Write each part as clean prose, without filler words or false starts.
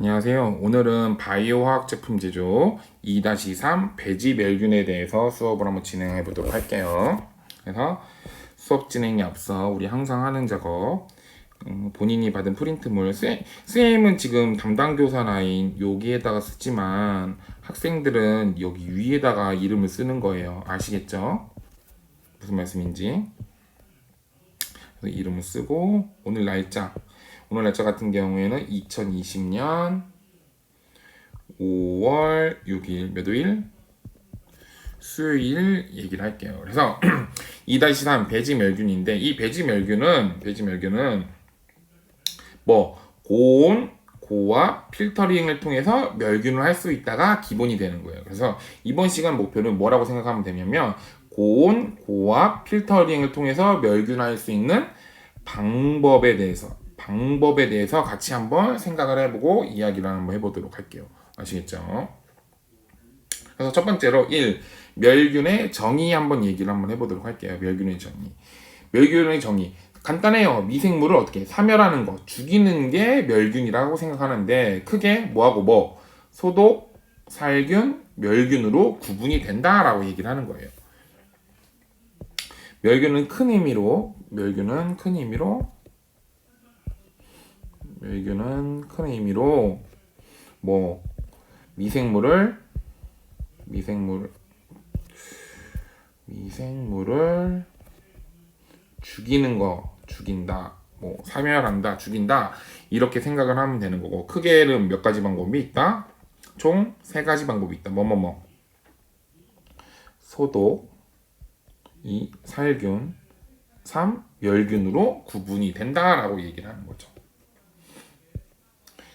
안녕하세요. 오늘은 바이오 화학 제품 제조 2-3 배지 멸균에 대해서 수업을 한번 진행해 보도록 할게요. 그래서 수업 진행에 앞서 우리 항상 하는 작업, 본인이 받은 프린트물, 쌤은 지금 담당 교사 라인 여기에다가 쓰지만 학생들은 여기 위에다가 이름을 쓰는 거예요. 아시겠죠? 무슨 말씀인지. 그래서 이름을 쓰고 오늘 날짜 같은 경우에는 2020년 5월 6일 몇 요일? 수요일 얘기를 할게요. 그래서 2-3 배지멸균인데 이 배지멸균은 뭐 고온, 고압, 필터링을 통해서 멸균을 할 수 있다가 기본이 되는 거예요. 그래서 이번 시간 목표는 뭐라고 생각하면 되냐면 고온, 고압, 필터링을 통해서 멸균할 수 있는 방법에 대해서 같이 한번 생각을 해보고 이야기를 한번 해보도록 할게요. 아시겠죠? 그래서 첫 번째로 1. 멸균의 정의 한번 얘기를 한번 해보도록 할게요. 멸균의 정의. 간단해요. 미생물을 어떻게 사멸하는 거, 죽이는 게 멸균이라고 생각하는데 크게 뭐하고 소독, 살균, 멸균으로 구분이 된다라고 얘기를 하는 거예요. 멸균은 큰 의미로 뭐 미생물을 죽인다, 뭐 사멸한다, 죽인다 이렇게 생각을 하면 되는 거고 크게는 몇 가지 방법이 있다. 총 3가지 방법이 있다. 소독, 2. 살균, 3. 멸균으로 구분이 된다라고 얘기를 하는 거죠.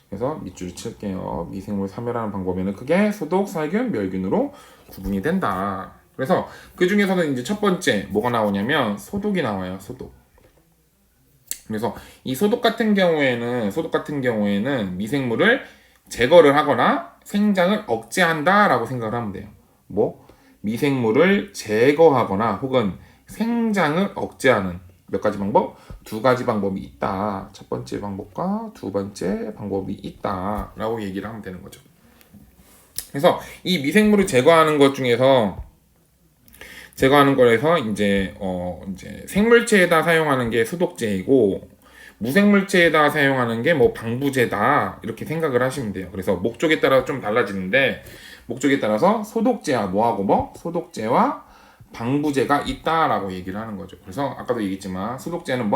그래서 밑줄 칠게요. 미생물 사멸하는 방법에는 크게 소독, 살균, 멸균으로 구분이 된다. 그래서 그 중에서는 이제 첫 번째 뭐가 나오냐면 소독이 나와요. 소독. 그래서 이 소독 같은 경우에는 미생물을 제거를 하거나 생장을 억제한다라고 생각을 하면 돼요. 미생물을 제거하거나 혹은 생장을 억제하는 몇 가지 방법? 2가지 방법이 있다. 첫 번째 방법과 2번째 방법이 있다라고 얘기를 하면 되는 거죠. 그래서 이 미생물을 제거하는 거에서 이제 생물체에다 사용하는 게 소독제이고 무생물체에다 사용하는 게 방부제다 이렇게 생각을 하시면 돼요. 그래서 목적에 따라 좀 달라지는데 목적에 따라서 소독제와 소독제와 방부제가 있다라고 얘기를 하는 거죠. 그래서 아까도 얘기했지만 소독제는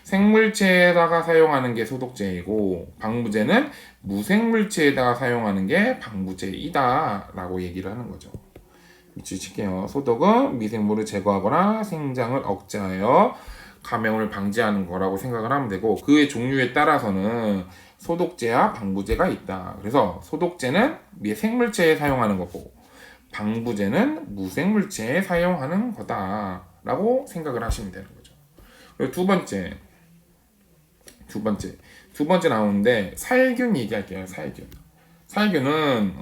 생물체에다가 사용하는 게 소독제이고 방부제는 무생물체에다가 사용하는 게 방부제이다라고 얘기를 하는 거죠. 밑줄 칠게요. 소독은 미생물을 제거하거나 생장을 억제하여 감염을 방지하는 거라고 생각을 하면 되고 그의 종류에 따라서는 소독제와 방부제가 있다. 그래서 소독제는 생물체에 사용하는 거고 방부제는 무생물체에 사용하는 거다라고 생각을 하시면 되는 거죠. 그리고 두 번째 나오는데 살균 얘기할게요. 살균은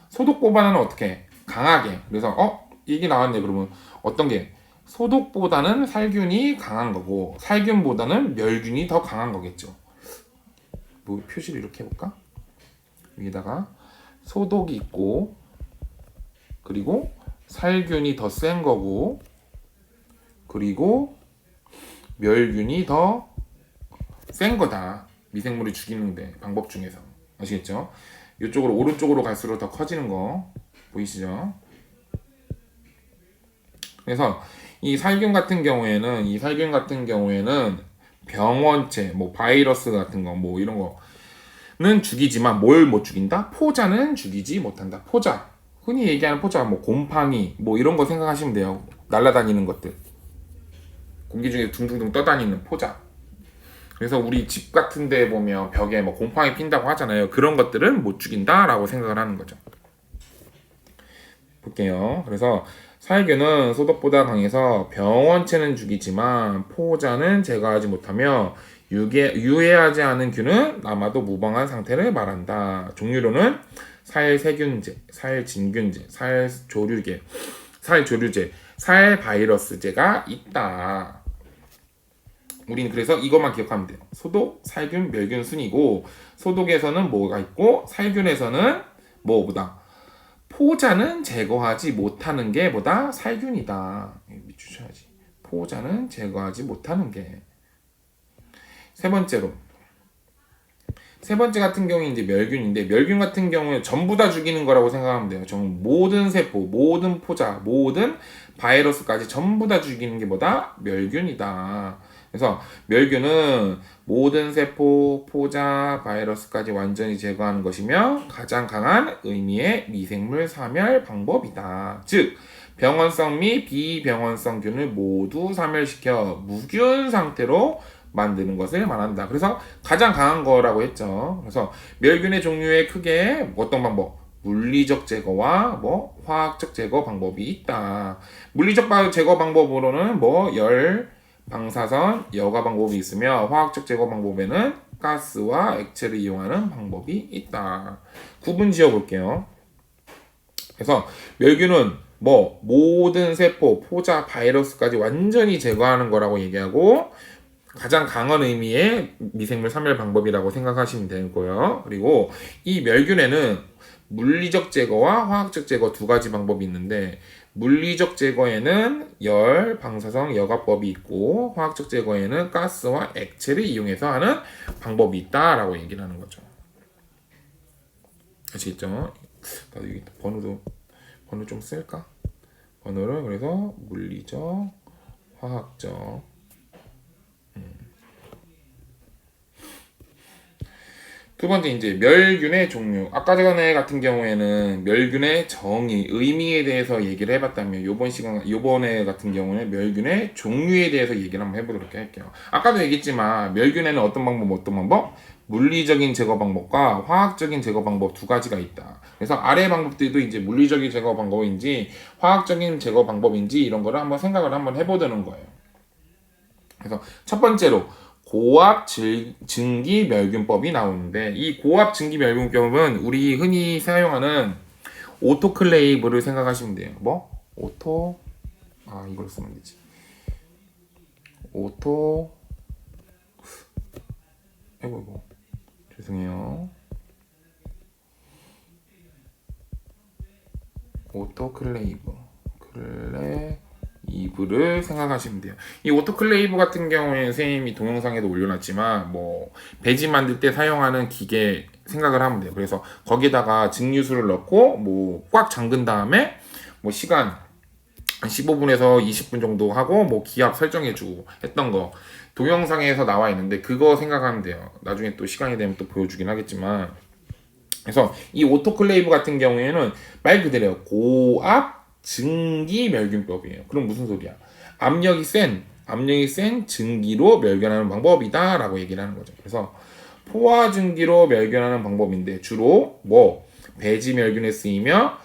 소독보다는 어떻게 강하게. 그래서 얘기 나왔네. 그러면 어떤 게 소독보다는 살균이 강한 거고 살균보다는 멸균이 더 강한 거겠죠. 표시를 이렇게 해볼까? 여기다가 소독이 있고 그리고 살균이 더 센 거고 그리고 멸균이 더 센 거다. 미생물을 죽이는데 방법 중에서. 아시겠죠? 이쪽으로 오른쪽으로 갈수록 더 커지는 거 보이시죠? 그래서 이 살균 같은 경우에는 병원체, 바이러스 같은 거, 이런 거는 죽이지만 뭘 못 죽인다? 포자는 죽이지 못한다. 포자. 흔히 얘기하는 포자, 곰팡이, 이런 거 생각하시면 돼요. 날아다니는 것들. 공기 중에 둥둥둥 떠다니는 포자. 그래서 우리 집 같은 데 보면 벽에 곰팡이 핀다고 하잖아요. 그런 것들은 못 죽인다라고 생각을 하는 거죠. 볼게요. 그래서 살균은 소독보다 강해서 병원체는 죽이지만 포자는 제거하지 못하며 유해하지 않은 균은 남아도 무방한 상태를 말한다. 종류로는 살세균제, 살진균제, 살조류제, 살바이러스제가 있다. 우리는 그래서 이것만 기억하면 돼요. 소독, 살균, 멸균 순이고 소독에서는 뭐가 있고 살균에서는 뭐보다 포자는 제거하지 못하는 게 보다 살균이다. 밑주셔야지. 포자는 제거하지 못하는 게. 세 번째로. 세 번째 같은 경우에 이제 멸균인데 멸균 같은 경우에 전부 다 죽이는 거라고 생각하면 돼요. 전 모든 세포, 모든 포자, 모든 바이러스까지 전부 다 죽이는 게 뭐다? 멸균이다. 그래서 멸균은 모든 세포, 포자, 바이러스까지 완전히 제거하는 것이며 가장 강한 의미의 미생물 사멸 방법이다. 즉 병원성 및 비병원성 균을 모두 사멸시켜 무균 상태로 만드는 것을 말한다. 그래서 가장 강한 거라고 했죠. 그래서 멸균의 종류에 크게 어떤 방법? 물리적 제거와 뭐 화학적 제거 방법이 있다. 물리적 제거 방법으로는 뭐 열, 방사선, 여과 방법이 있으며 화학적 제거 방법에는 가스와 액체를 이용하는 방법이 있다. 구분 지어 볼게요. 그래서 멸균은 뭐 모든 세포, 포자, 바이러스까지 완전히 제거하는 거라고 얘기하고 가장 강한 의미의 미생물 사멸 방법이라고 생각하시면 되고요. 그리고 이 멸균에는 물리적 제거와 화학적 제거 두 가지 방법이 있는데 물리적 제거에는 열, 방사성, 여과법이 있고 화학적 제거에는 가스와 액체를 이용해서 하는 방법이 있다라고 얘기를 하는 거죠. 아시겠죠? 나도 여기 번호 좀 쓸까? 번호를 그래서 물리적, 화학적 두 번째 이제 멸균의 종류. 아까 전에 같은 경우에는 멸균의 정의, 의미에 대해서 얘기를 해봤다면 요번에 같은 경우는 멸균의 종류에 대해서 얘기를 한번 해보도록 할게요. 아까도 얘기했지만 멸균에는 어떤 방법? 물리적인 제거 방법과 화학적인 제거 방법 두 가지가 있다. 그래서 아래 방법들도 이제 물리적인 제거 방법인지 화학적인 제거 방법인지 이런 거를 한번 생각을 한번 해보자는 거예요. 그래서 첫 번째로 고압 증기 멸균법이 나오는데 이 고압 증기 멸균법은 우리 흔히 사용하는 오토클레이브를 생각하시면 돼요. 뭐? 이걸 쓰면 되지. 죄송해요. 오토클레이브를 생각하시면 돼요. 이 오토클레이브 같은 경우에 선생님이 동영상에도 올려놨지만 뭐 배지 만들 때 사용하는 기계 생각을 하면 돼요. 그래서 거기다가 증류수를 넣고 뭐 꽉 잠근 다음에 뭐 시간 15분에서 20분 정도 하고 뭐 기압 설정해주고 했던 거 동영상에서 나와 있는데 그거 생각하면 돼요. 나중에 또 시간이 되면 또 보여주긴 하겠지만 그래서 이 오토클레이브 같은 경우에는 말 그대로 고압 증기 멸균법이에요. 그럼 무슨 소리야? 압력이 센 증기로 멸균하는 방법이다 라고 얘기를 하는 거죠. 그래서 포화 증기로 멸균하는 방법인데 주로 뭐 배지 멸균에 쓰이며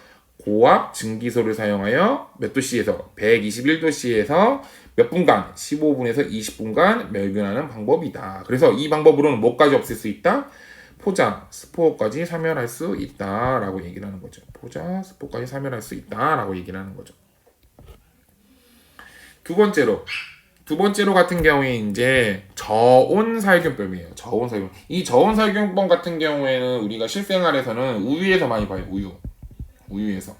고압 증기소를 사용하여 몇 도씨에서 121도씨에서 몇 분간 15분에서 20분간 멸균하는 방법이다. 그래서 이 방법으로는 뭐까지 없앨 수 있다? 포자, 스포까지 사멸할 수 있다라고 얘기를 하는 거죠. 포자, 스포까지 사멸할 수 있다라고 얘기를 하는 거죠. 두 번째로 같은 경우에 이제 저온 살균법이에요. 저온 살균. 이 저온 살균법 같은 경우에는 우리가 실생활에서는 우유에서 많이 봐요. 우유에서.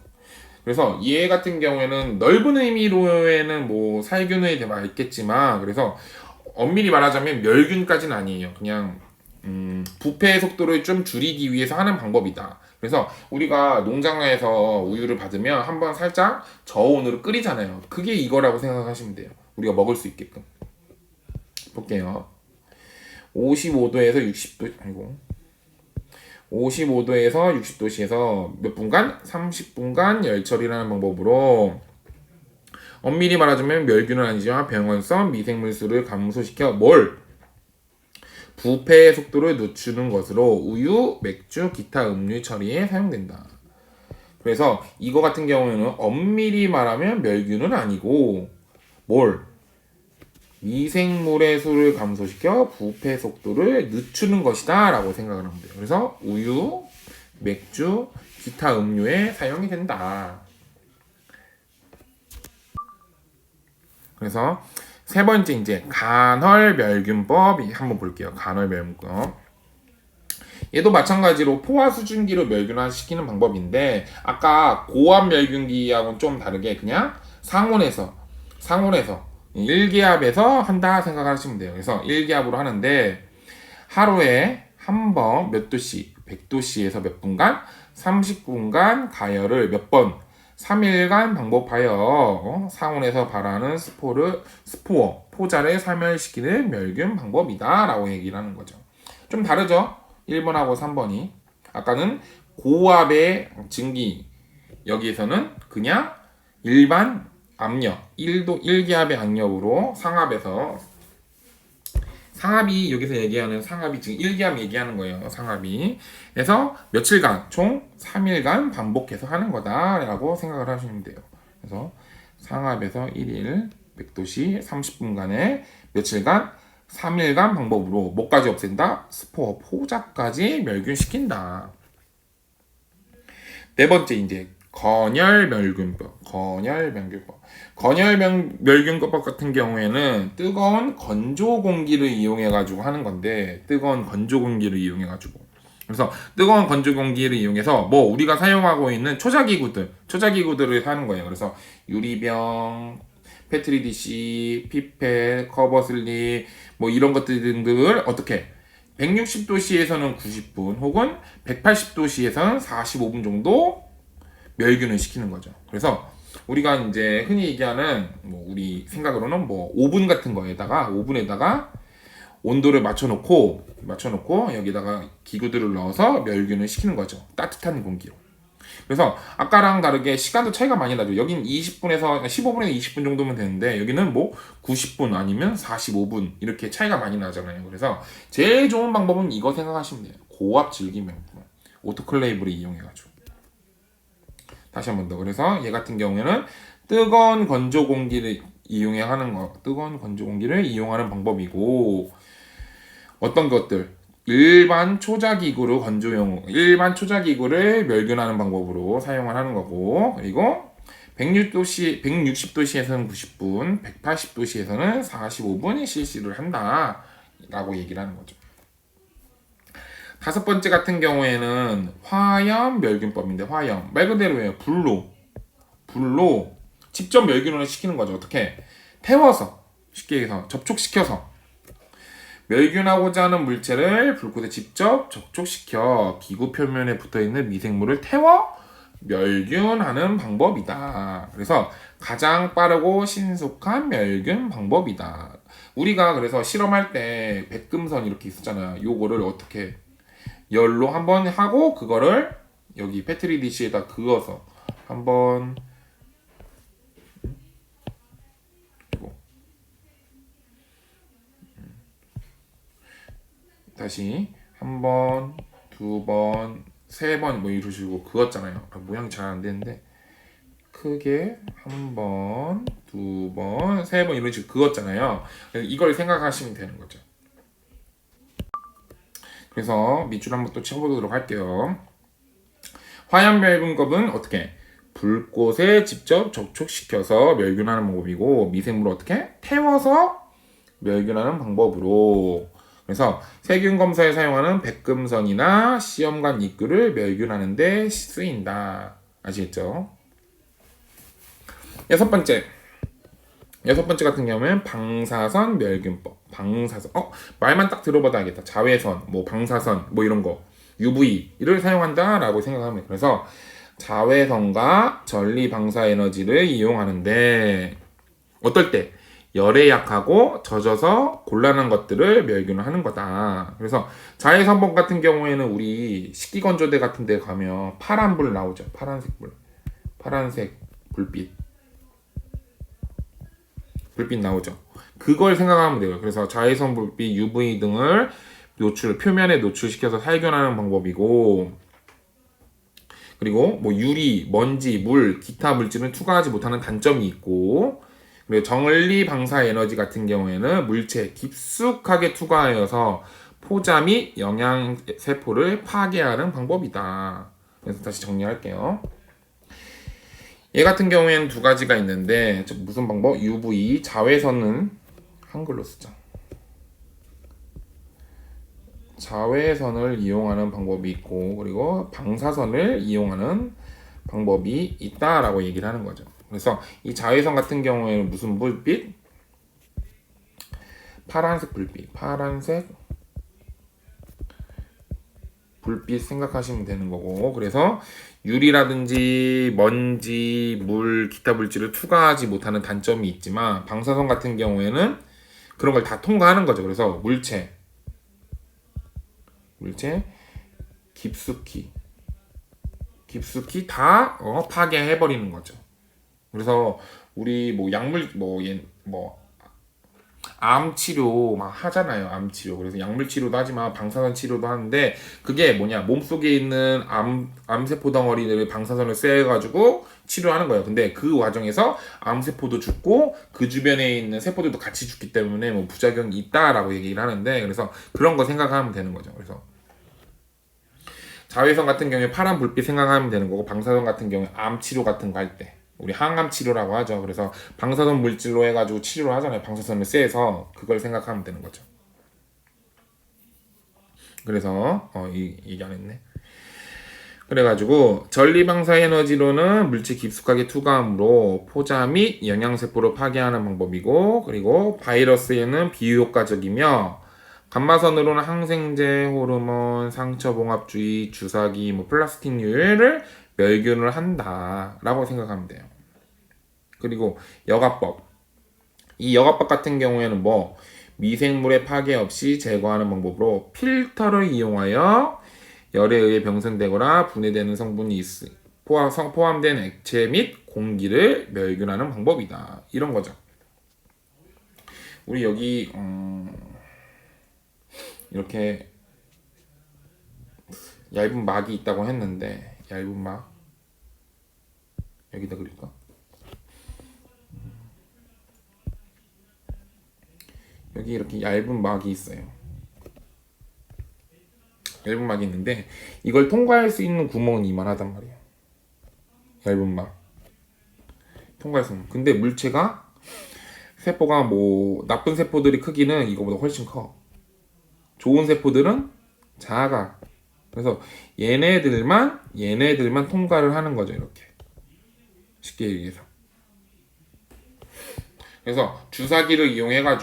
그래서 얘 같은 경우에는 넓은 의미로에는 뭐 살균에 대해 있겠지만 그래서 엄밀히 말하자면 멸균까지는 아니에요. 그냥 부패의 속도를 좀 줄이기 위해서 하는 방법이다. 그래서 우리가 농장에서 우유를 받으면 한번 살짝 저온으로 끓이잖아요. 그게 이거라고 생각하시면 돼요. 우리가 먹을 수 있게끔. 볼게요. 55도에서 60도에서 몇 분간? 30분간 열 처리라는 방법으로 엄밀히 말하자면 멸균은 아니지만 병원성 미생물수를 감소시켜 부패의 속도를 늦추는 것으로 우유, 맥주, 기타 음료 처리에 사용된다. 그래서 이거 같은 경우에는 엄밀히 말하면 멸균은 아니고 미생물의 수를 감소시켜 부패 속도를 늦추는 것이다 라고 생각을 하면 돼요. 그래서 우유, 맥주, 기타 음료에 사용이 된다. 그래서 세 번째 이제 간헐멸균법 한번 볼게요. 간헐멸균법. 얘도 마찬가지로 포화 수증기로 멸균화시키는 방법인데 아까 고압 멸균기하고는 좀 다르게 그냥 상온에서 1기압에서 한다 생각하시면 돼요. 그래서 1기압으로 하는데 하루에 한 번 몇 도씨, 100도씨에서 몇 분간, 30분간 가열을 몇 번, 3일간 반복하여 상온에서 발하는 포자를 사멸시키는 멸균 방법이다 라고 얘기를 하는 거죠. 좀 다르죠? 1번하고 3번이. 아까는 고압의 증기, 여기에서는 그냥 일반 압력, 1기압의 압력으로 상압이 여기서 얘기하는 상압이 지금 1기압 얘기하는 거예요. 상압이. 그래서 며칠간, 총 3일간 반복해서 하는 거다라고 생각을 하시면 돼요. 그래서 상압에서 1일 100도씨 30분간의 며칠간 3일간 방법으로 뭐까지 없앤다? 스포어 포자까지 멸균시킨다. 네 번째 이제 건열멸균법. 건열멸균법 같은 경우에는 뜨거운 건조 공기를 이용해 가지고 하는 건데 그래서 뜨거운 건조 공기를 이용해서 뭐 우리가 사용하고 있는 초자기구들을 하는 거예요. 그래서 유리병, 페트리 디시, 피펫, 커버슬립 뭐 이런 것들 등을 어떻게 160도씨에서는 90분 혹은 180도씨에서는 45분 정도 멸균을 시키는 거죠. 그래서 우리가 이제 흔히 얘기하는 뭐 우리 생각으로는 뭐 오븐에다가 온도를 맞춰놓고 여기다가 기구들을 넣어서 멸균을 시키는 거죠. 따뜻한 공기로. 그래서 아까랑 다르게 시간도 차이가 많이 나죠. 여긴 15분에서 20분 정도면 되는데 여기는 뭐 90분 아니면 45분 이렇게 차이가 많이 나잖아요. 그래서 제일 좋은 방법은 이거 생각하시면 돼요. 고압 질기멸균 오토클레이브를 이용해가지고. 다시 한 번 더. 그래서 얘 같은 경우에는 뜨거운 건조 공기를 이용하는 방법이고 어떤 것들 일반 초자기구를 멸균하는 방법으로 사용을 하는 거고 그리고 160도씨에서는 90분, 180도씨에서는 45분 실시를 한다 라고 얘기를 하는 거죠. 다섯 번째 같은 경우에는 화염 멸균법인데 화염 말 그대로예요. 불로 직접 멸균을 시키는 거죠. 어떻게? 태워서 쉽게 해서 접촉시켜서 멸균하고자 하는 물체를 불꽃에 직접 접촉시켜 기구 표면에 붙어있는 미생물을 태워 멸균하는 방법이다. 그래서 가장 빠르고 신속한 멸균 방법이다. 우리가 그래서 실험할 때 백금선 이렇게 있었잖아요. 요거를 어떻게 열로 한번 하고 그거를 여기 페트리 디시에다 그어서 한번 다시 한 번, 두 번, 세 번 뭐 이런 식으로 그었잖아요. 모양이 잘 안 되는데 크게 한 번, 두 번, 세 번 이런 식으로 그었잖아요. 이걸 생각하시면 되는 거죠. 그래서 밑줄 한번 또 쳐보도록 할게요. 화염 멸균법은 어떻게? 불꽃에 직접 접촉시켜서 멸균하는 방법이고 미생물을 어떻게? 태워서 멸균하는 방법으로 그래서 세균 검사에 사용하는 백금선이나 시험관 입구를 멸균하는 데 쓰인다. 아시겠죠? 여섯 번째 같은 경우는 방사선 멸균법. 말만 딱 들어봐도 알겠다. 자외선, 뭐 방사선, 뭐 이런 거, UV를 사용한다라고 생각하면 그래서 자외선과 전리 방사 에너지를 이용하는데 어떨 때 열에 약하고 젖어서 곤란한 것들을 멸균을 하는 거다. 그래서 자외선법 같은 경우에는 우리 식기건조대 같은 데 가면 파란 불 나오죠. 파란색 불빛 나오죠. 그걸 생각하면 돼요. 그래서 자외선 불빛, UV 등을 표면에 노출시켜서 살균하는 방법이고 그리고 뭐 유리, 먼지, 물, 기타 물질은 투과하지 못하는 단점이 있고 그리고 정리 방사 에너지 같은 경우에는 물체에 깊숙하게 투과하여서 포자 및 영양 세포를 파괴하는 방법이다. 그래서 다시 정리할게요. 얘 같은 경우에는 두 가지가 있는데 무슨 방법? UV 자외선은 한글로 쓰자. 자외선을 이용하는 방법이 있고 그리고 방사선을 이용하는 방법이 있다라고 얘기를 하는 거죠. 그래서 이 자외선 같은 경우에는 무슨 불빛? 파란색 불빛, 파란색 불빛 생각하시면 되는 거고, 그래서 유리라든지 먼지, 물, 기타 물질을 투과하지 못하는 단점이 있지만 방사선 같은 경우에는 그런 걸 다 통과하는 거죠. 그래서 물체 깊숙이 다 파괴해 버리는 거죠. 그래서 우리 뭐 약물 암 치료 막 하잖아요. 암 치료. 그래서 약물 치료도 하지만 방사선 치료도 하는데 그게 뭐냐? 몸속에 있는 암세포 덩어리를 방사선을 쐬 가지고 치료하는 거예요. 근데 그 과정에서 암세포도 죽고 그 주변에 있는 세포들도 같이 죽기 때문에 뭐 부작용이 있다라고 얘기를 하는데, 그래서 그런 거 생각하면 되는 거죠. 그래서 자외선 같은 경우에 파란 불빛 생각하면 되는 거고, 방사선 같은 경우에 암 치료 같은 거 할 때 우리 항암 치료라고 하죠. 그래서 방사선 물질로 해가지고 치료를 하잖아요. 방사선을 쐬서 그걸 생각하면 되는 거죠. 그래서 얘기 안 했네. 그래가지고 전리방사 에너지로는 물질 깊숙하게 투과함으로 포자 및 영양세포를 파괴하는 방법이고, 그리고 바이러스에는 비효과적이며 감마선으로는 항생제, 호르몬, 상처봉합주의, 주사기, 플라스틱류를 멸균을 한다라고 생각하면 돼요. 그리고 여과법. 이 여과법 같은 경우에는 미생물의 파괴 없이 제거하는 방법으로 필터를 이용하여 열에 의해 병성되거나 분해되는 성분이 포함된 액체 및 공기를 멸균하는 방법이다. 이런 거죠. 우리 여기 이렇게 얇은 막이 있다고 했는데, 얇은 막 여기다 그릴까? 여기 이렇게 얇은 막이 있어요. 얇은 막이 있는데 이걸 통과할 수 있는 구멍은 이만하단 말이에요. 얇은 막 통과할 수 있는. 근데 물체가 세포가 나쁜 세포들의 크기는 이거보다 훨씬 커. 좋은 세포들은 작아. 그래서 얘네들만 통과를 하는 거죠. 이렇게 쉽게 얘기해서. 그래서 주사기를 이용해서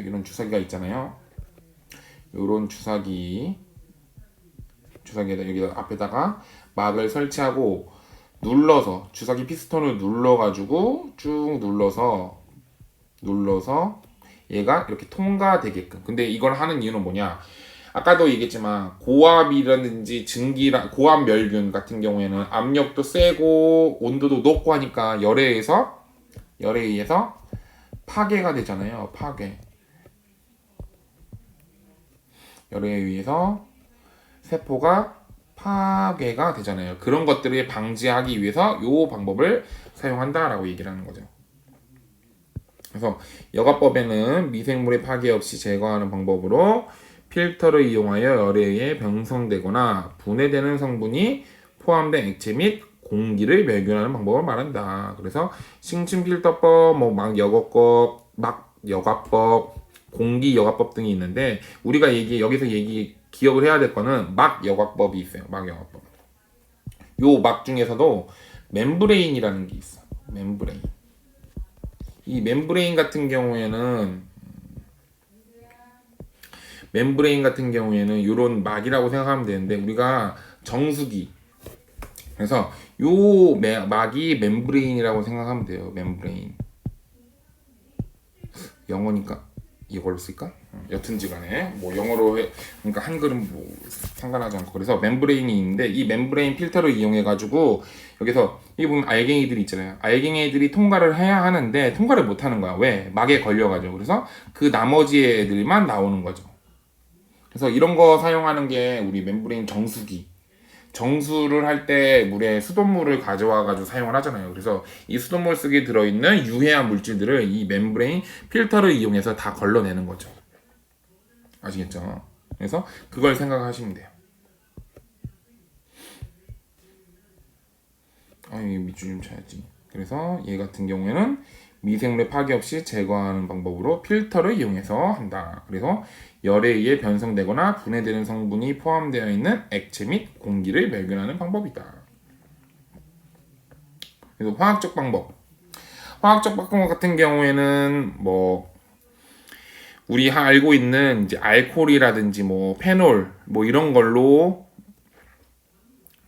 이런 주사기가 있잖아요. 이런 주사기에다 여기다 앞에다가 막을 설치하고 눌러서, 주사기 피스톤을 눌러가지고 쭉 눌러서 얘가 이렇게 통과되게끔. 근데 이걸 하는 이유는 뭐냐? 아까도 얘기했지만 고압이라든지 고압 멸균 같은 경우에는 압력도 세고 온도도 높고 하니까 열에 의해서 파괴가 되잖아요. 열에 의해서 세포가 파괴가 되잖아요. 그런 것들을 방지하기 위해서 이 방법을 사용한다라고 얘기를 하는 거죠. 그래서 여과법에는 미생물의 파괴 없이 제거하는 방법으로 필터를 이용하여 열에 의해 병성되거나 분해되는 성분이 포함된 액체 및 공기를 멸균하는 방법을 말한다. 그래서 식품필터법, 막여과법, 공기여과법 등이 있는데, 우리가 여기서 기억을 해야 될 거는 막여과법이 있어요. 막여과법. 요 막 중에서도 멤브레인이라는 게 있어. 이 멤브레인 같은 경우에는 이런 막이라고 생각하면 되는데, 우리가 정수기, 그래서 요 막이 멤브레인이라고 생각하면 돼요. 멤브레인. 영어니까 이걸로 쓸까? 여튼지 간에 영어로 그러니까 한글은 상관하지 않고. 그래서 멤브레인이 있는데, 이 멤브레인 필터를 이용해 가지고 여기서 이 보면 알갱이들이 있잖아요. 알갱이들이 통과를 해야 하는데 통과를 못 하는 거야. 왜? 막에 걸려 가지고. 그래서 그 나머지 애들만 나오는 거죠. 그래서 이런 거 사용하는 게 우리 멤브레인 정수를 할 때 물에 수돗물을 가져와 가지고 사용을 하잖아요. 그래서 이 수돗물 속에 들어있는 유해한 물질들을 이 멤브레인 필터를 이용해서 다 걸러내는 거죠. 아시겠죠? 그래서 그걸 생각하시면 돼요. 밑줄 좀 쳐야지. 그래서 얘 같은 경우에는 미생물의 파괴 없이 제거하는 방법으로 필터를 이용해서 한다. 그래서 열에 의해 변성되거나 분해되는 성분이 포함되어 있는 액체 및 공기를 멸균하는 방법이다. 그래서 화학적 방법. 화학적 방법 같은 경우에는 뭐 우리 알고 있는 이제 알코올이라든지 뭐 페놀 뭐 이런 걸로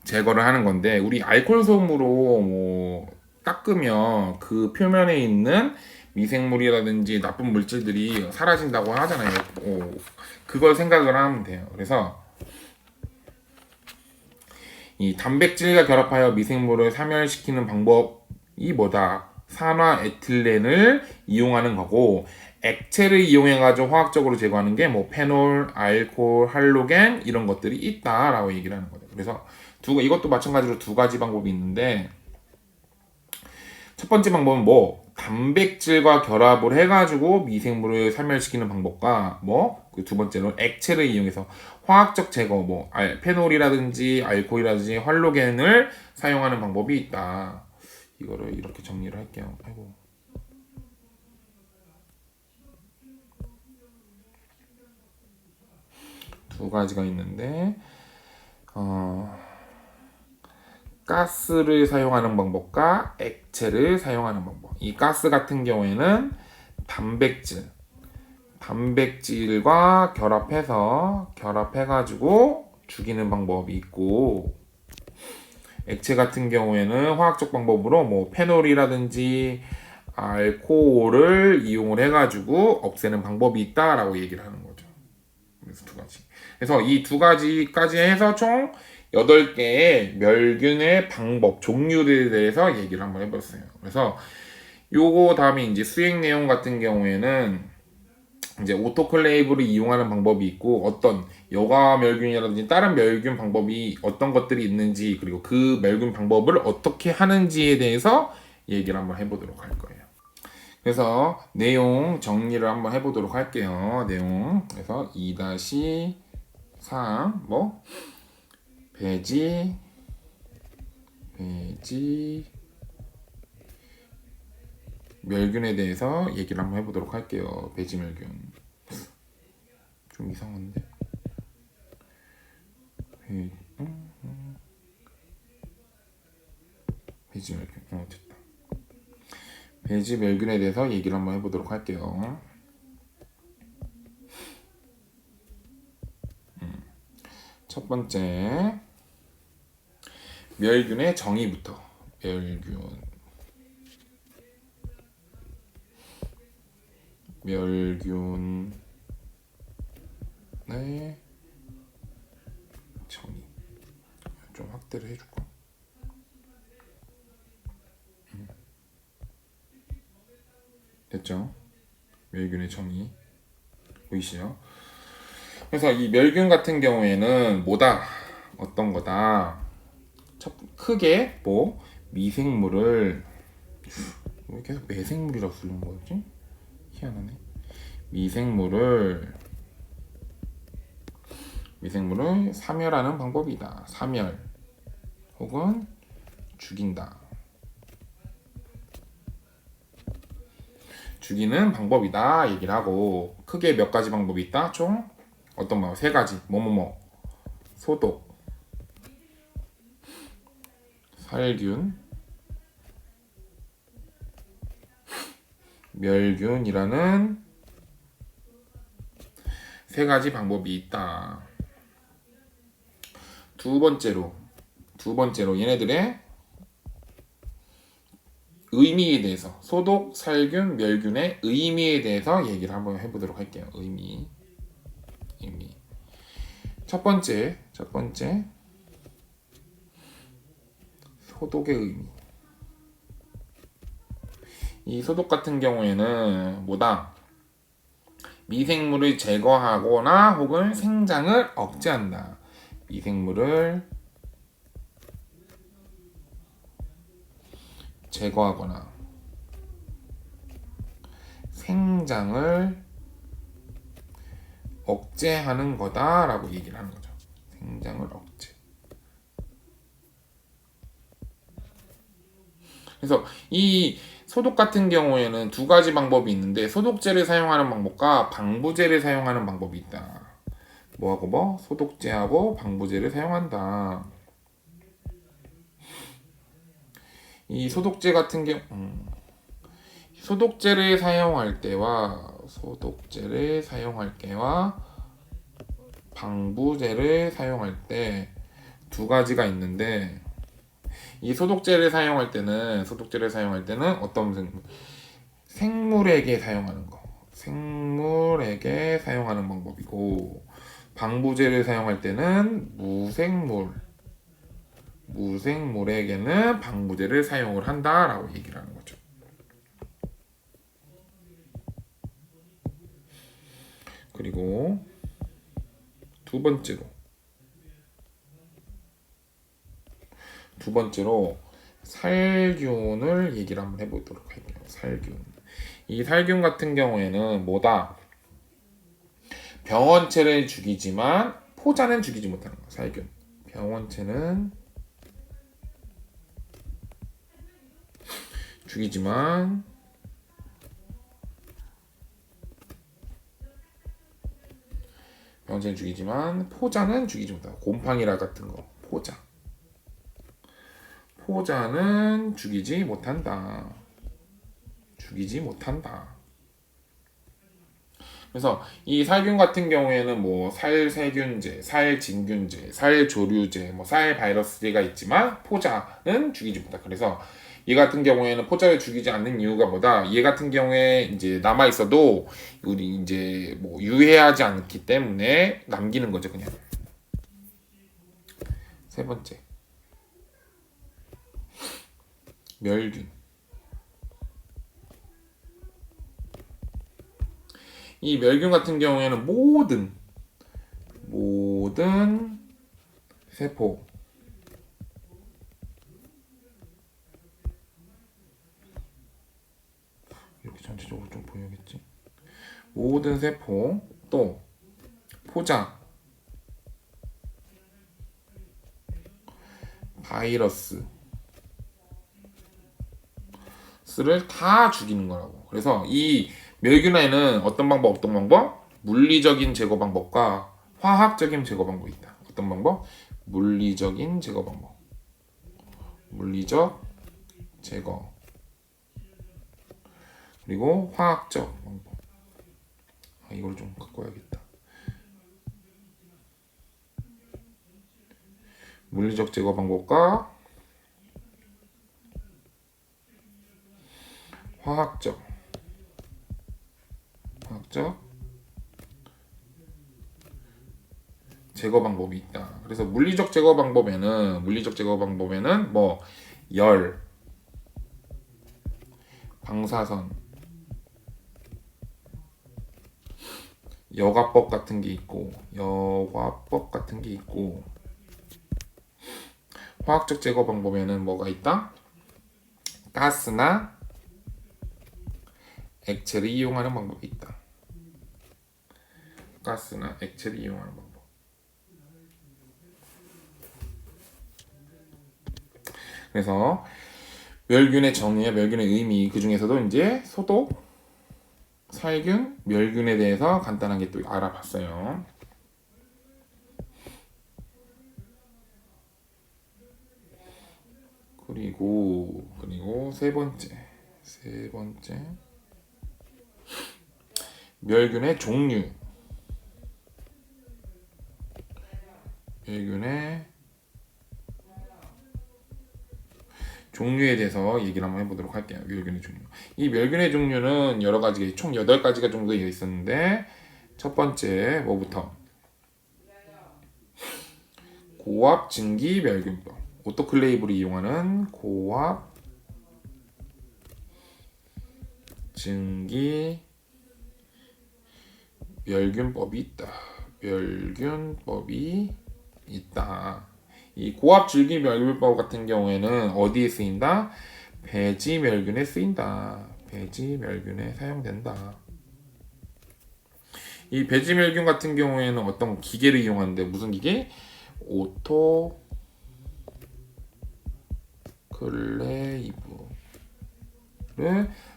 제거를 하는 건데, 우리 알코올 솜으로 뭐 닦으면 그 표면에 있는 미생물이라든지 나쁜 물질들이 사라진다고 하잖아요. 그걸 생각을 하면 돼요. 그래서 이 단백질과 결합하여 미생물을 사멸시키는 방법이 뭐다? 산화에틸렌을 이용하는 거고, 액체를 이용해 가지고 화학적으로 제거하는 게 뭐 페놀, 알코올, 할로겐 이런 것들이 있다라고 얘기를 하는 거죠. 그래서 이것도 마찬가지로 두 가지 방법이 있는데, 첫 번째 방법은 뭐 단백질과 결합을 해가지고 미생물을 사멸시키는 방법과 뭐 그 두 번째로 액체를 이용해서 화학적 제거, 뭐 페놀이라든지 알코올이라든지 할로겐을 사용하는 방법이 있다. 이거를 이렇게 정리를 할게요. 아이고. 두 가지가 있는데, 가스를 사용하는 방법과 액체를 사용하는 방법. 이 가스 같은 경우에는 단백질과 결합해가지고 죽이는 방법이 있고, 액체 같은 경우에는 화학적 방법으로 뭐 페놀이라든지 알코올을 이용을 해가지고 없애는 방법이 있다라고 얘기를 하는 거죠. 그래서 두 가지. 그래서 이 두 가지까지 해서 총 8개의 멸균의 방법, 종류들에 대해서 얘기를 한번 해봤어요. 그래서 요거 다음에 이제 수행 내용 같은 경우에는 이제 오토클레이브를 이용하는 방법이 있고, 어떤 여과 멸균이라든지 다른 멸균 방법이 어떤 것들이 있는지, 그리고 그 멸균 방법을 어떻게 하는지에 대해서 얘기를 한번 해보도록 할 거예요. 그래서 내용 정리를 한번 해보도록 할게요. 내용. 그래서 2-3 뭐 배지 멸균에 대해서 얘기를 한번 해보도록 할게요. 배지 멸균. 좀 이상한데? 배지 멸균. 됐다. 배지 멸균에 대해서 얘기를 한번 해보도록 할게요. 첫 번째, 멸균의 정의부터. 멸균의 정의. 좀 확대를 해줄까? 됐죠? 멸균의 정의 보이시죠? 그래서 이 멸균 같은 경우에는 뭐다? 어떤 거다? 크게 뭐 미생물을, 왜 계속 매생물이라고 부르는 거지? 희한하네. 미생물을 사멸하는 방법이다. 사멸 혹은 죽인다. 죽이는 방법이다 얘기를 하고, 크게 몇 가지 방법이 있다? 총 어떤 방법? 3가지. 소독, 살균, 멸균이라는 3가지 방법이 있다. 두 번째로 얘네들의 의미에 대해서, 소독, 살균, 멸균의 의미에 대해서 얘기를 한번 해보도록 할게요. 의미. 첫 번째 소독의 의미. 이 소독 같은 경우에는 뭐다? 미생물을 제거하거나 혹은 생장을 억제한다. 미생물을 제거하거나 생장을 억제하는 거다라고 얘기를 하는 거죠. 생장을 억제. 그래서 이 소독 같은 경우에는 두 가지 방법이 있는데 소독제를 사용하는 방법과 방부제를 사용하는 방법이 있다. 뭐하고 뭐? 소독제하고 방부제를 사용한다. 이 소독제 같은 경우 소독제를 사용할 때와 방부제를 사용할 때 두 가지가 있는데 이 소독제를 사용할 때는 어떤 생물에게 사용하는 거. 생물에게 사용하는 방법이고 방부제를 사용할 때는 무생물에게는 방부제를 사용을 한다라고 얘기를 하는 거죠. 그리고 두 번째로 살균을 얘기를 한번 해보도록 할게요. 살균. 이 살균 같은 경우에는 뭐다? 병원체를 죽이지만 포자는 죽이지 못하는 거. 살균. 병원체는 죽이지만 포자는 죽이지 못한다. 곰팡이라 같은 거. 포자는 죽이지 못한다. 그래서 이 살균 같은 경우에는 뭐 살세균제, 살진균제, 살조류제, 뭐 살바이러스제가 있지만 포자는 죽이지 못한다. 그래서 얘 같은 경우에는 포자를 죽이지 않는 이유가 뭐다? 얘 같은 경우에 이제 남아 있어도 우리 이제 뭐 유해하지 않기 때문에 남기는 거죠, 그냥. 세 번째. 멸균. 이 멸균 같은 경우에는 모든 세포 이렇게 전체적으로 좀 보여야겠지. 모든 세포 또 포자 바이러스를 다 죽이는 거라고. 그래서 이 멸균에는 어떤 방법? 물리적인 제거 방법과 화학적인 제거 방법이 있다. 어떤 방법? 물리적인 제거 방법. 물리적 제거. 그리고 화학적 방법. 이걸 좀 갖고 와야겠다. 물리적 제거 방법과 화학적 제거 방법이 있다. 그래서 물리적 제거 방법에는 뭐 열, 방사선, 여과법 같은 게 있고 화학적 제거 방법에는 뭐가 있다? 가스나 액체를 이용하는 방법이 있다. 가스나 액체를 이용하는 방법. 그래서 멸균의 정의와 멸균의 의미, 그 중에서도 이제 소독, 살균, 멸균에 대해서 간단하게 또 알아봤어요. 그리고 세 번째 멸균의 종류에 대해서 얘기를 한번 해보도록 할게요. 멸균의 종류. 이 멸균의 종류는 여러 가지, 총 8가지가 정도 되어 있었는데, 첫 번째, 뭐부터? 고압 증기 멸균법. 오토클레이브를 이용하는 고압 증기 멸균법이 있다. 이 고압 증기 멸균법 같은 경우에는 어디에 쓰인다? 배지 멸균에 쓰인다. 배지 멸균에 사용된다. 이 배지 멸균 같은 경우에는 어떤 기계를 이용하는데 무슨 기계? 오토클레이브.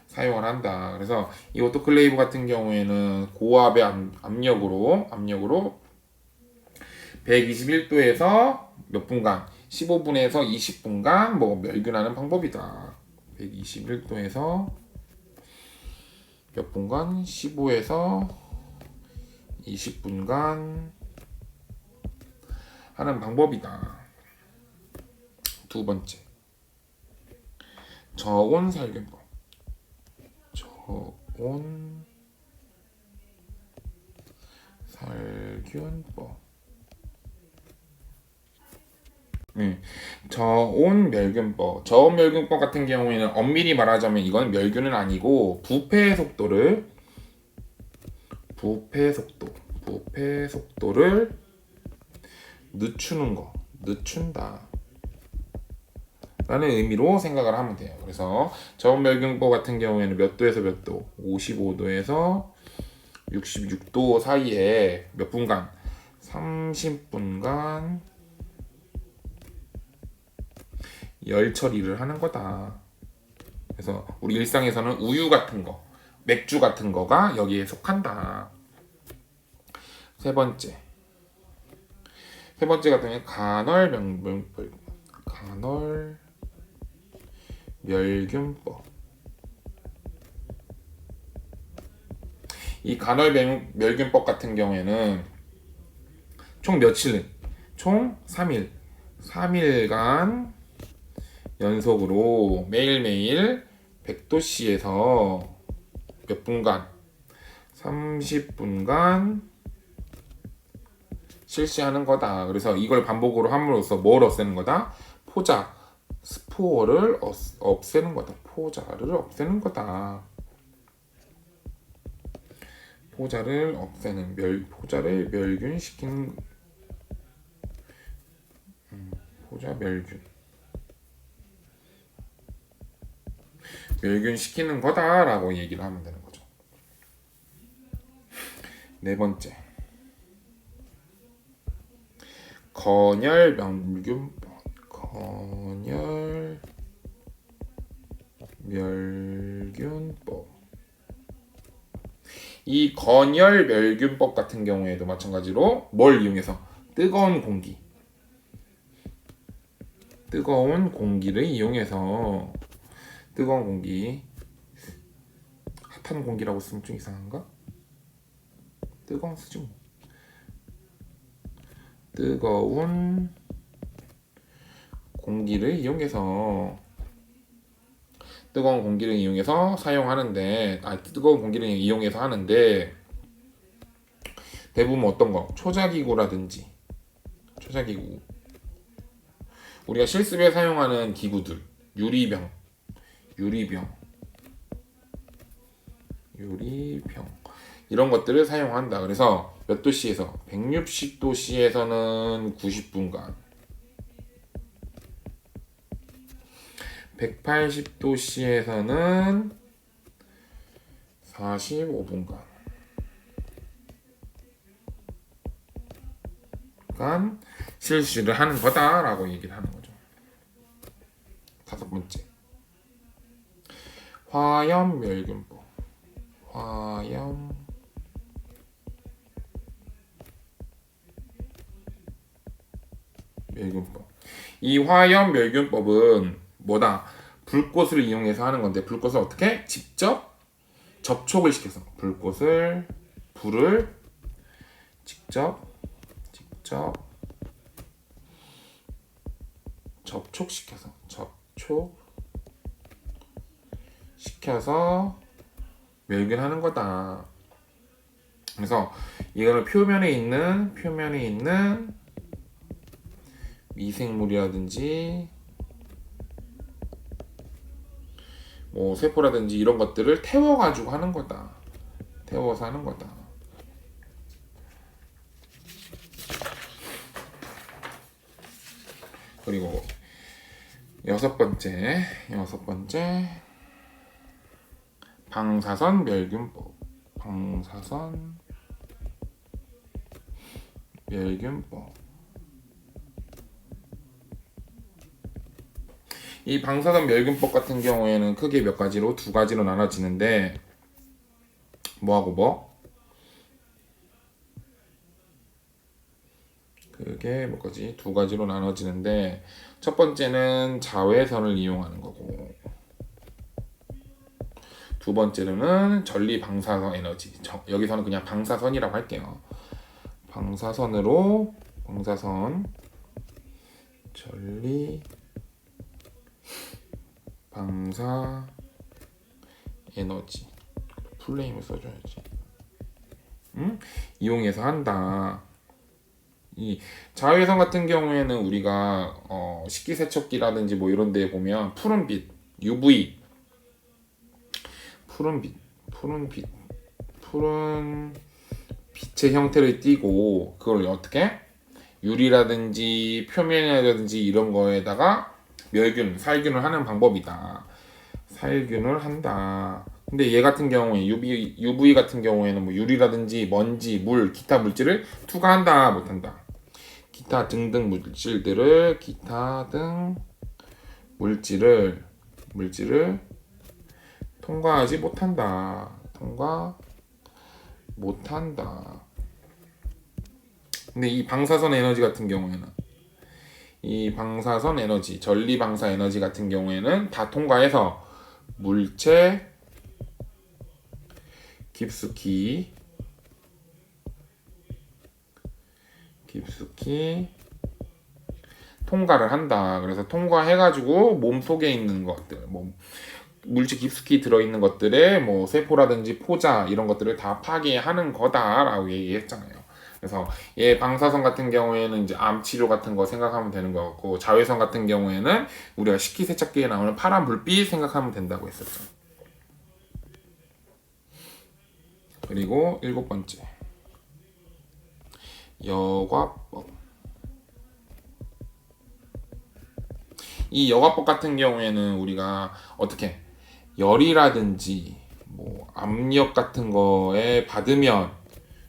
사용을 한다. 그래서 이 오토클레이브 같은 경우에는 고압의 압력으로 121도에서 몇 분간 15분에서 20분간 뭐 멸균하는 방법이다. 121도에서 몇 분간 15에서 20분간 하는 방법이다. 두 번째, 저온 살균법. 저온 살균법. 저온 멸균법. 저온 멸균법 같은 경우에는 엄밀히 말하자면 이건 멸균은 아니고 부패 속도를 늦춘다 라는 의미로 생각을 하면 돼요. 그래서 저온 멸균법 같은 경우에는 몇 도에서 몇 도? 55도에서 66도 사이에 몇 분간? 30분간 열 처리를 하는 거다. 그래서 우리 일상에서는 우유 같은 거, 맥주 같은 거가 여기에 속한다. 세 번째 같은 경우는 간헐 멸균법. 이 간헐 멸균법 같은 경우에는 총 며칠? 총 3일. 3일간 연속으로 매일매일 100도씨에서 몇 분간? 30분간 실시하는 거다. 그래서 이걸 반복으로 함으로써 뭘 없애는 거다? 스포어를 없애는 거다. 포자를 없애는 거다. 포자를 멸균시키는 포자 멸균시키는 거다라고 얘기를 하면 되는 거죠. 네 번째, 건열 멸균법. 이 건열 멸균법 같은 경우에도 마찬가지로 뭘 이용해서? 뜨거운 공기를 이용해서 뜨거운 공기, 핫한 공기라고 쓰면 좀 이상한가? 뜨거운 쓰지 뭐. 뜨거운 공기를 이용해서 하는데 대부분 어떤 거? 초자기구라든지 우리가 실습에 사용하는 기구들, 유리병 이런 것들을 사용한다. 그래서 몇 도씨에서? 160도씨에서는 90분간, 180도씨에서는 45분간 실시를 하는 거다라고 얘기를 하는 거죠. 다섯 번째, 화염 멸균법. 이 화염 멸균법은 뭐다? 불꽃을 이용해서 하는 건데, 불꽃을 어떻게? 직접 접촉을 시켜서 불을 직접 접촉시켜서 멸균하는 거다. 그래서 이거는 표면에 있는 미생물이라든지 뭐 세포라든지 이런 것들을 태워서 하는 거다. 그리고 여섯 번째 방사선 멸균법. 이 방사선 멸균법 같은 경우에는 크게 몇 가지로 두 가지로 나눠지는데 뭐하고 뭐? 그게 뭐까지 두 가지로 나눠지는데 첫 번째는 자외선을 이용하는 거고 두 번째로는 전리 방사선 에너지. 여기서는 그냥 방사선이라고 할게요. 방사선으로 방사선 전리 방사 에너지 풀네임을 써줘야지. 이용해서 한다. 이 자외선 같은 경우에는 우리가 식기세척기라든지 뭐 이런 데 보면 푸른빛, UV, 푸른빛, 푸른빛, 푸른 빛의 형태를 띠고 그걸 어떻게 유리라든지 표면이라든지 이런 거에다가 멸균, 살균을 하는 방법이다. 살균을 한다. 근데 얘 같은 경우에 UV 같은 경우에는 뭐 유리라든지 먼지, 물, 기타 물질을 투과한다, 못한다. 기타 등등 물질들을 기타 등 물질을 통과하지 못한다. 통과 못한다. 근데 이 방사선 에너지 같은 경우에는 이 방사선 에너지, 전리 방사 에너지 같은 경우에는 다 통과해서 물체 깊숙이 통과를 한다. 그래서 통과해가지고 몸 속에 있는 것들, 뭐 물질 깊숙이 들어있는 것들의 뭐 세포라든지 포자 이런 것들을 다 파괴하는 거다라고 얘기했잖아요. 그래서 얘 방사선 같은 경우에는 이제 암 치료 같은 거 생각하면 되는 거 같고 자외선 같은 경우에는 우리가 식기세척기에 나오는 파란 불빛 생각하면 된다고 했었죠. 그리고 일곱 번째 여과법. 이 여과법 같은 경우에는 우리가 어떻게 열이라든지 뭐 압력 같은 거에 받으면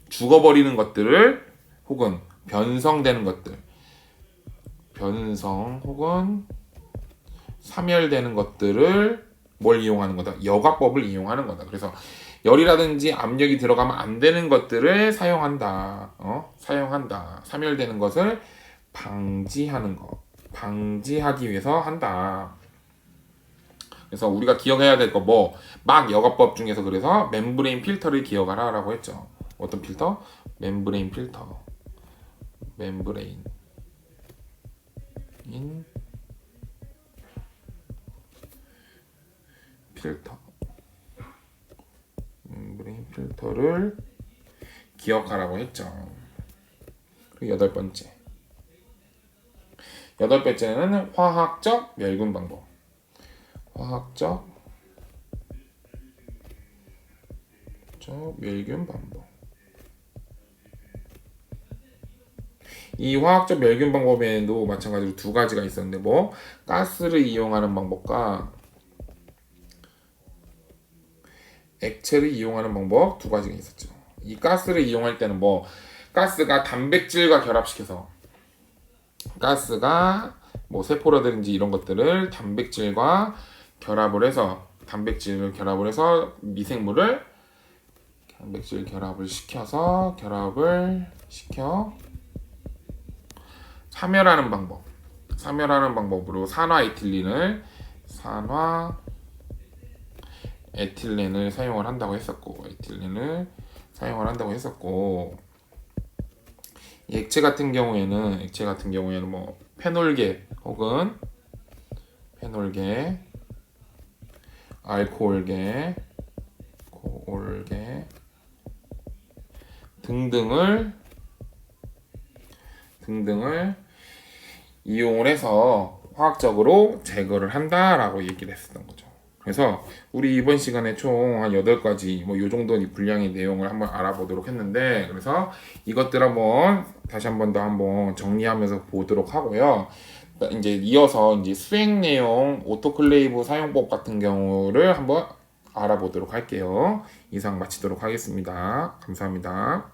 죽어버리는 것들을 혹은 변성되는 것들 변성 혹은 사멸되는 것들을 뭘 이용하는 거다? 여과법을 이용하는 거다. 그래서 열이라든지 압력이 들어가면 안 되는 것들을 사용한다. 사용한다. 사멸되는 것을 방지하는 것. 방지하기 위해서 한다. 그래서 우리가 기억해야 될 거 뭐 막 여과법 중에서 그래서 멤브레인 필터를 기억하라라고 했죠. 어떤 필터? 멤브레인 필터. 멤브레인 필터. 멤브레인 필터를 기억하라고 했죠. 그리고 여덟 번째는 화학적 멸균 방법. 화학적 멸균 방법. 이 화학적 멸균 방법에도 마찬가지로 두 가지가 있었는데 뭐 가스를 이용하는 방법과 액체를 이용하는 방법 두 가지가 있었죠. 이 가스를 이용할 때는 뭐 가스가 단백질과 결합시켜서 가스가 뭐 세포라든지 이런 것들을 단백질과 결합을 해서 미생물을 단백질 결합을 시켜 사멸하는 방법으로 에틸렌을 사용을 한다고 했었고 이 액체 같은 경우에는 뭐 페놀계 혹은 알코올계 등등을 이용을 해서 화학적으로 제거를 한다라고 얘기를 했었던 거죠. 그래서 우리 이번 시간에 총 한 8가지 뭐 요 정도 분량의 내용을 한번 알아보도록 했는데 그래서 이것들 다시 한번 더 정리하면서 보도록 하고요. 이제 이어서 이제 수행 내용 오토클레이브 사용법 같은 경우를 한번 알아보도록 할게요. 이상 마치도록 하겠습니다. 감사합니다.